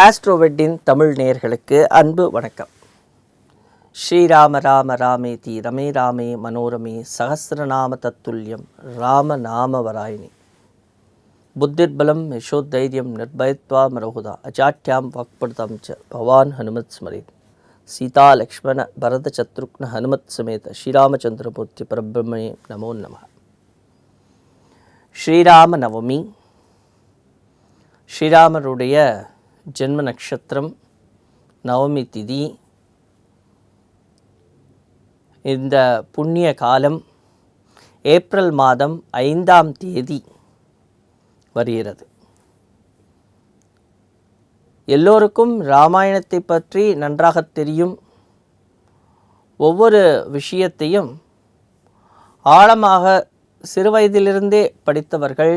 ஆஸ்ட்ரோவெட்டின் தமிழ் நேயர்களுக்கு அன்பு வணக்கம். ஸ்ரீராம ராம ராமேதி ரமே ராமே மனோரமே சகஸ்ரநாம தத்துல்யம் ராம நாம வராயினி புத்திர்பலம் யசோதைரியம் நிர்பயத்வா மரோகுதா அஜாட்யாம் வாக்படுதாம் ச பவான் ஹனுமத் ஸ்மரேத் சீதா லக்ஷ்மண பரத சத்ருக்ன ஹனுமத் சமேத ஸ்ரீராமச்சந்திரமூர்த்தி பரபிரம்மே நமோ நமः. ஸ்ரீராம நவமி, ஸ்ரீராமருடைய ஜென்ம நட்சத்திரம் நவமி திதி. இந்த புண்ணிய காலம் ஏப்ரல் மாதம் 5ஆம் தேதி வருகிறது. எல்லோருக்கும் இராமாயணத்தை பற்றி நன்றாக தெரியும். ஒவ்வொரு விஷயத்தையும் ஆழமாக சிறுவயதிலிருந்தே படித்தவர்கள்,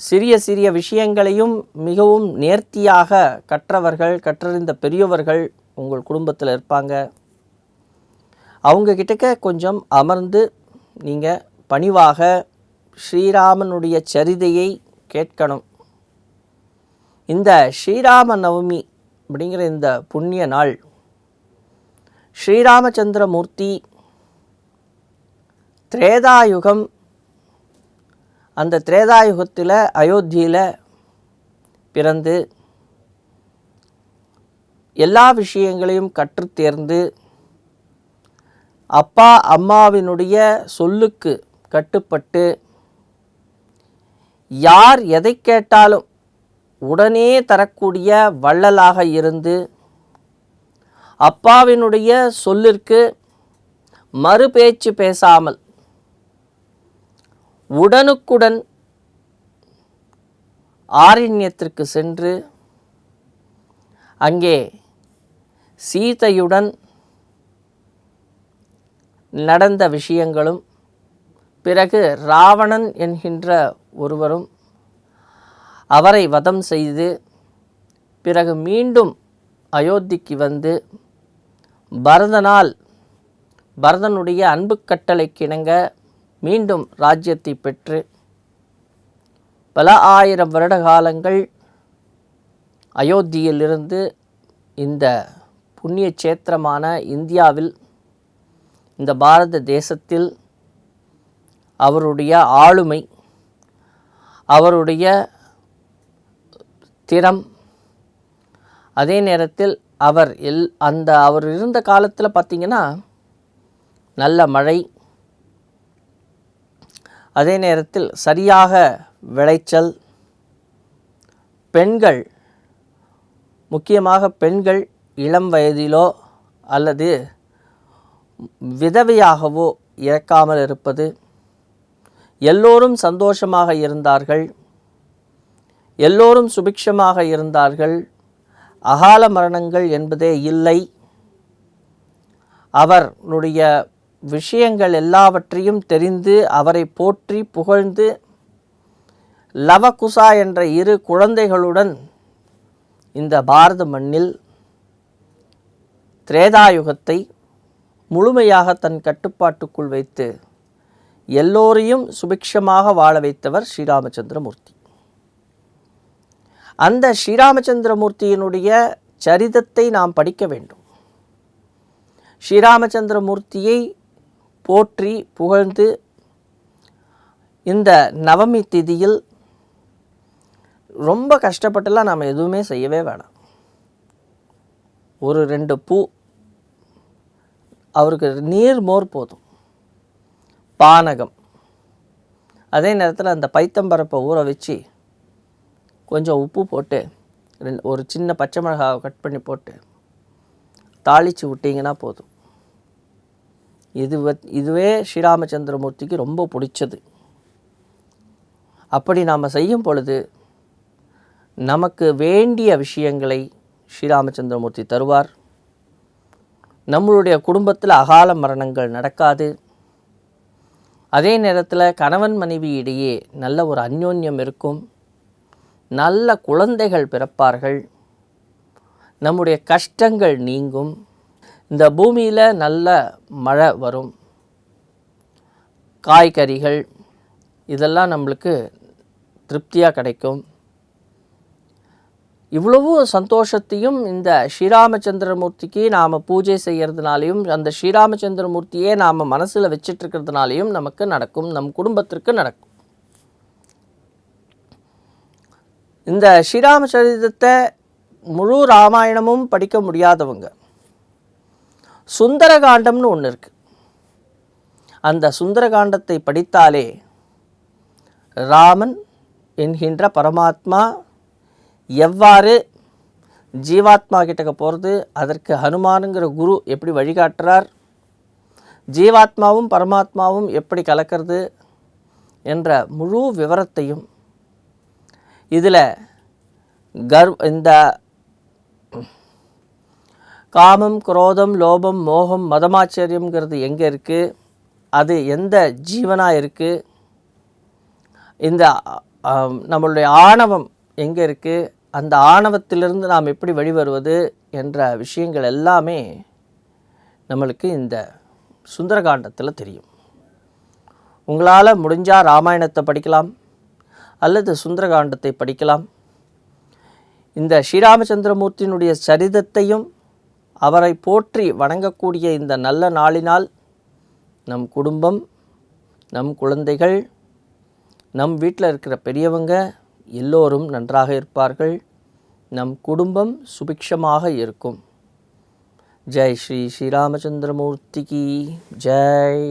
சிறிய சிறிய விஷயங்களையும் மிகவும் நேர்த்தியாக கற்றவர்கள், கற்றறிந்த பெரியவர்கள் உங்கள் குடும்பத்தில் இருப்பாங்க. அவங்க கிட்டக்க கொஞ்சம் அமர்ந்து நீங்கள் பணிவாக ஸ்ரீராமனுடைய சரிதையை கேட்கணும். இந்த ஸ்ரீராம நவமி அப்படிங்கிற இந்த புண்ணிய நாள், ஸ்ரீராமச்சந்திரமூர்த்தி திரேதாயுகம், அந்த திரேதாயுகத்தில் அயோத்தியில் பிறந்து எல்லா விஷயங்களையும் கற்று தேர்ந்து அப்பா அம்மாவினுடைய சொல்லுக்கு கட்டுப்பட்டு யார் எதை கேட்டாலும் உடனே தரக்கூடிய வள்ளலாக இருந்து அப்பாவினுடைய சொல்லிற்கு மறுபேச்சு பேசாமல் உடனுக்குடன் ஆரண்யத்திற்கு சென்று அங்கே சீதையுடன் நடந்த விஷயங்களும், பிறகு ராவணன் என்கின்ற ஒருவரும் அவரை வதம் செய்து பிறகு மீண்டும் அயோத்திக்கு வந்து பரதனுடைய அன்பு கட்டளைக்கு இணங்க மீண்டும் ராஜ்யத்தை பெற்று பல ஆயிரம் வருட காலங்கள் அயோத்தியிலிருந்து இந்த புண்ணிய சேத்திரமான இந்தியாவில், இந்த பாரத தேசத்தில் அவருடைய ஆளுமை, அவருடைய திறம், அதே நேரத்தில் அவர் இருந்த காலத்தில் பார்த்திங்கன்னா நல்ல மழை, அதே நேரத்தில் சரியாக விளைச்சல், பெண்கள், முக்கியமாக பெண்கள் இளம் வயதிலோ அல்லது விதவையாகவோ இறக்காமல் இருப்பது, எல்லோரும் சந்தோஷமாக இருந்தார்கள், எல்லோரும் சுபிக்ஷமாக இருந்தார்கள், அகால மரணங்கள் என்பதே இல்லை. அவருடைய விஷயங்கள் எல்லாவற்றையும் தெரிந்து அவரை போற்றி புகழ்ந்து லவகுசா என்ற 2 குழந்தைகளுடன் இந்த பாரத மண்ணில் திரேதாயுகத்தை முழுமையாக தன் கட்டுப்பாட்டுக்குள் வைத்து எல்லோரையும் சுபிக்ஷமாக வாழ வைத்தவர் ஸ்ரீராமச்சந்திரமூர்த்தி. அந்த ஸ்ரீராமச்சந்திரமூர்த்தியினுடைய சரிதத்தை நாம் படிக்க வேண்டும். ஸ்ரீராமச்சந்திரமூர்த்தியை போற்றி புகழ்ந்து இந்த நவமி திதியில் ரொம்ப கஷ்டப்பட்டுலாம் நாம் எதுவுமே செய்யவே வேணாம். ஒரு 2 பூ, அவருக்கு நீர் மோர் போதும், பானகம், அதே நேரத்தில் அந்த பைத்தம்பருப்பை ஊற வச்சு கொஞ்சம் உப்பு போட்டு ஒரு சின்ன பச்சை மிளகாவை கட் பண்ணி போட்டு தாளித்து விட்டிங்கன்னா போதும். இதுவே ஸ்ரீராமச்சந்திரமூர்த்திக்கு ரொம்ப பிடிச்சது. அப்படி நாம் செய்யும் பொழுது நமக்கு வேண்டிய விஷயங்களை ஸ்ரீராமச்சந்திரமூர்த்தி தருவார். நம்மளுடைய குடும்பத்தில் அகால மரணங்கள் நடக்காது. அதே நேரத்தில் கணவன் மனைவி இடையே நல்ல ஒரு அந்யோன்யம் இருக்கும், நல்ல குழந்தைகள் பிறப்பார்கள், நம்முடைய கஷ்டங்கள் நீங்கும், இந்த பூமியில் நல்ல மழை வரும், காய்கறிகள் இதெல்லாம் நம்மளுக்கு திருப்தியாக கிடைக்கும். இவ்வளவு சந்தோஷத்தையும் இந்த ஸ்ரீராமச்சந்திரமூர்த்திக்கு நாம் பூஜை செய்கிறதுனாலையும் அந்த ஸ்ரீராமச்சந்திரமூர்த்தியே நாம் மனசில் வச்சிட்ருக்கிறதுனாலையும் நமக்கு நடக்கும், நம் குடும்பத்திற்கு நடக்கும். இந்த ஸ்ரீராமச்சரிதத்தை முழு ராமாயணமும் படிக்க முடியாதவங்க சுந்தரகாண்டம்னு ஒன்று இருக்குது. அந்த சுந்தரகாண்டத்தை படித்தாலே ராமன் என்கின்ற பரமாத்மா எவ்வாறு ஜீவாத்மா கிட்டக்க போகிறது, அதற்கு ஹனுமானுங்கிற குரு எப்படி வழிகாட்டுறார், ஜீவாத்மாவும் பரமாத்மாவும் எப்படி கலக்கிறது என்ற முழு விவரத்தையும் இதில் இந்த காமம், குரோதம், லோபம், மோகம், மதமாச்சரியம்ங்கிறது எங்கே இருக்குது, அது எந்த ஜீவனாக இருக்குது, இந்த நம்மளுடைய ஆணவம் எங்கே இருக்குது, அந்த ஆணவத்திலிருந்து நாம் எப்படி வெளிவருவது என்ற விஷயங்கள் எல்லாமே நம்மளுக்கு இந்த சுந்தரகாண்டத்தில் தெரியும். உங்களால் முடிஞ்சால் ராமாயணத்தை படிக்கலாம் அல்லது சுந்தரகாண்டத்தை படிக்கலாம். இந்த ஸ்ரீராமச்சந்திரமூர்த்தியினுடைய சரிதத்தையும் அவரை போற்றி வணங்கக்கூடிய இந்த நல்ல நாளினால் நம் குடும்பம், நம் குழந்தைகள், நம் வீட்டில் இருக்கிற பெரியவங்க எல்லோரும் நன்றாக இருப்பார்கள். நம் குடும்பம் சுபிக்ஷமாக இருக்கும். ஜெய் ஸ்ரீ ஸ்ரீராமச்சந்திரமூர்த்திக்கு ஜெய்.